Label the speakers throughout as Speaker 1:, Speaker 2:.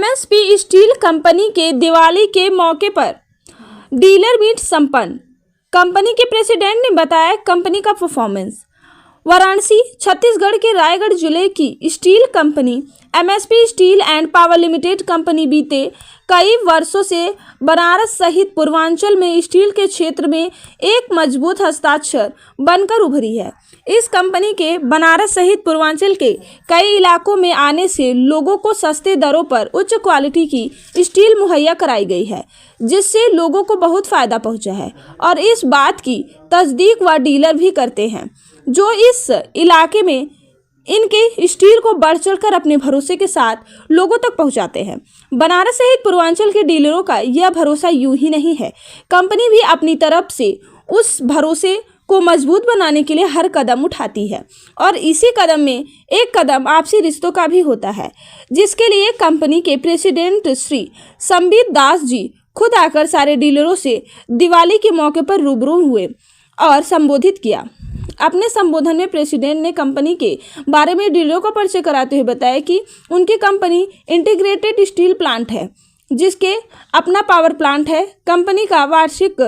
Speaker 1: MSP steel company के दिवाली के मौके पर डीलर मीट संपन्न। कंपनी के प्रेसिडेंट ने बताया कंपनी का परफॉर्मेंस। वाराणसी छत्तीसगढ़ के रायगढ़ जिले की steel company MSP steel and power limited company बीते कई वर्षों से बनारस सहित पूर्वांचल में स्टील के क्षेत्र में एक मजबूत हस्ताक्षर बनकर उभरी है। इस कंपनी के बनारस सहित पूर्वांचल के कई इलाकों में आने से लोगों को सस्ते दरों पर उच्च क्वालिटी की स्टील मुहैया कराई गई है, जिससे लोगों को बहुत फायदा पहुंचा है और इस बात की तस्दीक वह डीलर भी करते हैं जो इस इलाके में इनके स्टील को बढ़ चढ़कर अपने भरोसे के साथ लोगों तक पहुंचाते हैं। बनारस सहित पूर्वांचल के डीलरों का यह भरोसा यूं ही नहीं है, कंपनी भी अपनी तरफ से उस भरोसे को मजबूत बनाने के लिए हर कदम उठाती है और इसी कदम में एक कदम आपसी रिश्तों का भी होता है, जिसके लिए कंपनी के प्रेसिडेंट श्री संबित दास जी खुद आकर सारे डीलरों से दिवाली के मौके पर रूबरू हुए और संबोधित किया। अपने संबोधन में प्रेसिडेंट ने कंपनी के बारे में डीलरों को परिचय कराते हुए बताया कि उनकी कंपनी इंटीग्रेटेड स्टील प्लांट है, जिसके अपना पावर प्लांट है। कंपनी का वार्षिक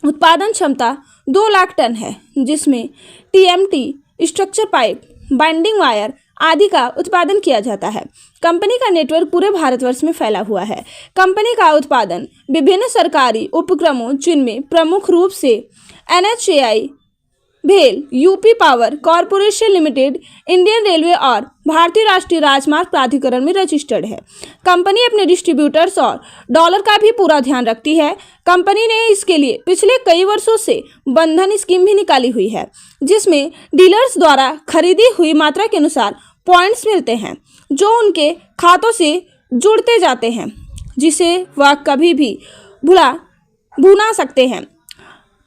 Speaker 1: उत्पादन क्षमता 2 लाख टन है, जिसमें TMT, structure pipe, binding wire आदि का उत्पादन किया जाता है। कंपनी का नेटवर्क पूरे भारतवर्ष में फैला हुआ है। कंपनी का उत्पादन विभिन्न सरकारी उपक्रमों, जिनमें प्रमुख रूप से एनएचएआई, भेल, UP power corporation limited, Indian railway और भारतीय राष्ट्रीय राजमार्ग प्राधिकरण में रजिस्टर्ड है। कंपनी अपने डिस्ट्रीब्यूटर्स और डॉलर का भी पूरा ध्यान रखती है। कंपनी ने इसके लिए पिछले कई वर्षों से बंधन स्कीम भी निकाली हुई है, जिसमें डीलर्स द्वारा खरीदी हुई मात्रा के अनुसार पॉइंट्स मिलते हैं जो उनके खातों से जुड़ते जाते हैं, जिसे वह कभी भी भुना सकते हैं।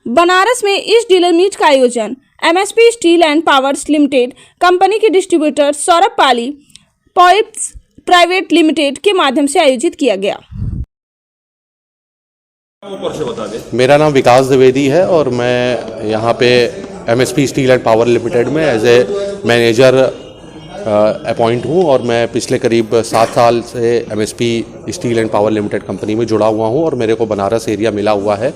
Speaker 1: बनारस में इस डीलर मीट का आयोजन MSP steel and powers limited company के डिस्ट्रीब्यूटर सौरभ पाली पाइप्स प्राइवेट लिमिटेड के माध्यम से आयोजित किया गया।
Speaker 2: मेरा नाम विकास द्विवेदी है और मैं यहाँ पे MSP steel and power limited में एज ए मैनेजर अपॉइंट हूँ और मैं पिछले करीब 7 साल से MSP steel and power limited company में जुड़ा हुआ हूँ और मेरे को बनारस एरिया मिला हुआ है।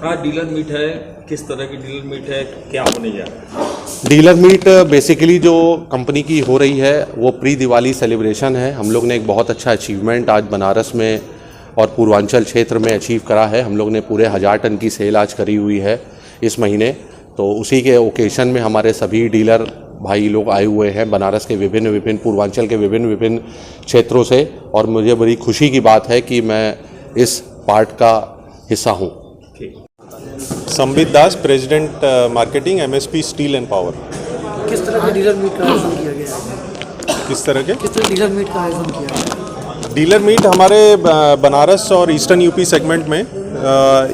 Speaker 3: डीलर मीट है, किस तरह की डीलर मीट है, क्या होने जा रहा है?
Speaker 2: डीलर मीट बेसिकली जो कंपनी की हो रही है वो प्री दिवाली सेलिब्रेशन है। हम लोग ने एक बहुत अच्छा अचीवमेंट आज बनारस में और पूर्वांचल क्षेत्र में अचीव करा है। हम लोग ने पूरे 1000 टन की सेल आज करी हुई है इस महीने, तो उसी के ओकेशन में हमारे सभी डीलर भाई लोग आए हुए हैं बनारस के विभिन्न पूर्वांचल के विभिन्न क्षेत्रों से और मुझे बड़ी खुशी की बात है कि मैं इस पार्ट का हिस्सा हूँ।
Speaker 4: Sambit Das, president marketing, MSP steel and power.
Speaker 5: किस तरह के डीलर मीट का आयोजन किया गया है?
Speaker 4: किस तरह
Speaker 5: डीलर मीट का आयोजन किया है?
Speaker 4: डीलर मीट हमारे बनारस और ईस्टर्न यूपी सेगमेंट में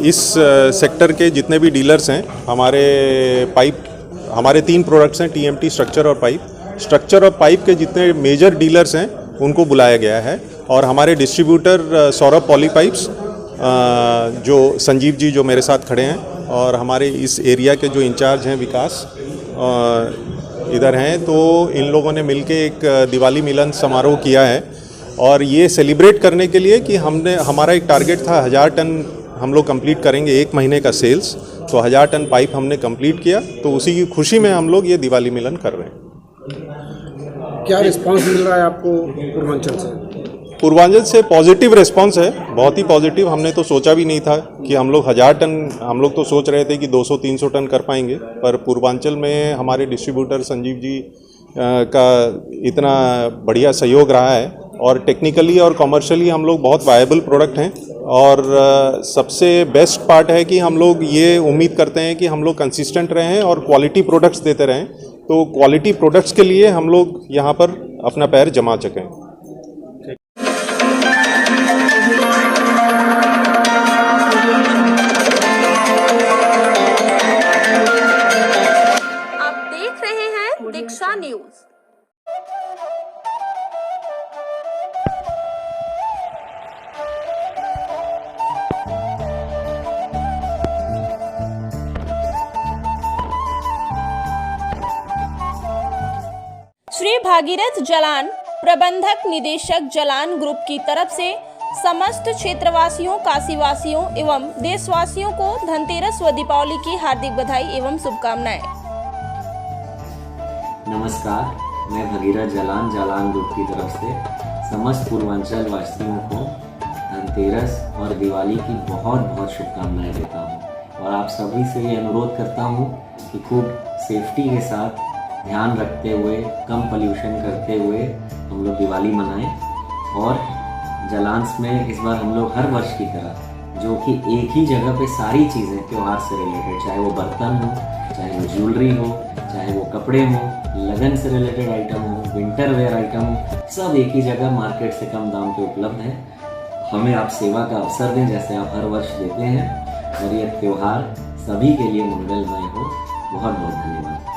Speaker 4: इस सेक्टर के जितने भी डीलर्स हैं, हमारे 3 प्रोडक्ट्स हैं, टीएमटी, स्ट्रक्चर और पाइप। स्ट्रक्चर और पाइप के जितने मेजर डीलर्स हैं उनको बुलाया गया है और हमारे डिस्ट्रीब्यूटर सौरभ पॉली पाइप्स, जो संजीव जी जो मेरे साथ खड़े हैं, और हमारे इस एरिया के जो इंचार्ज हैं विकास इधर हैं, तो इन लोगों ने मिलके एक दिवाली मिलन समारोह किया है और ये सेलिब्रेट करने के लिए कि हमारा एक टारगेट था 1000 टन हम लोग कंप्लीट करेंगे 1 महीने का सेल्स, तो 1000 टन पाइप हमने कंप्लीट किया, तो उसी की खुशी में हम लोग ये दिवाली मिलन कर रहे हैं।
Speaker 5: क्या रिस्पांस मिल रहा है आपको पूर्वांचल से?
Speaker 4: पूर्वांचल से पॉजिटिव रिस्पांस है, बहुत ही पॉजिटिव। हमने तो सोचा भी नहीं था कि हम लोग 1000 टन, हम लोग तो सोच रहे थे कि 200-300 टन कर पाएंगे, पर पूर्वांचल में हमारे डिस्ट्रीब्यूटर संजीव जी का इतना बढ़िया सहयोग रहा है और टेक्निकली और कमर्शियली हम लोग बहुत वायबल प्रोडक्ट हैं और सबसे बेस्ट पार्ट है कि हम लोग ये उम्मीद करते हैं कि हम लोग कंसिस्टेंट रहें और क्वालिटी प्रोडक्ट्स देते रहें, तो क्वालिटी प्रोडक्ट्स के लिए हम लोग यहाँ पर अपना पैर जमा सकें।
Speaker 1: दीक्षा न्यूज। श्री भागीरथ जलान प्रबंधक निदेशक जलान ग्रुप की तरफ से समस्त क्षेत्रवासियों, काशीवासियों एवं देशवासियों को धनतेरस व दीपावली की हार्दिक बधाई एवं शुभकामनाएं।
Speaker 6: नमस्कार, मैं भगीरथ जालान ग्रुप की तरफ से समस्त पूर्वांचल वासियों को धनतेरस और दिवाली की बहुत बहुत शुभकामनाएं देता हूं और आप सभी से ये अनुरोध करता हूं कि खूब सेफ्टी के साथ ध्यान रखते हुए, कम पोल्यूशन करते हुए हम लोग दिवाली मनाएं। और जलांस में इस बार हम लोग हर वर्ष की तरह जो कि एक ही जगह पे सारी चीज़ें त्यौहार से रिलेटेड, चाहे वो बर्तन हो, चाहे वो ज्वेलरी हो, चाहे वो कपड़े हो, लगन से रिलेटेड आइटम हो, विंटर वेयर आइटम हो, सब एक ही जगह मार्केट से कम दाम पे उपलब्ध है। हमें आप सेवा का अवसर दें जैसे आप हर वर्ष देते हैं और ये त्यौहार सभी के लिए मंगलमय हो। बहुत बहुत धन्यवाद।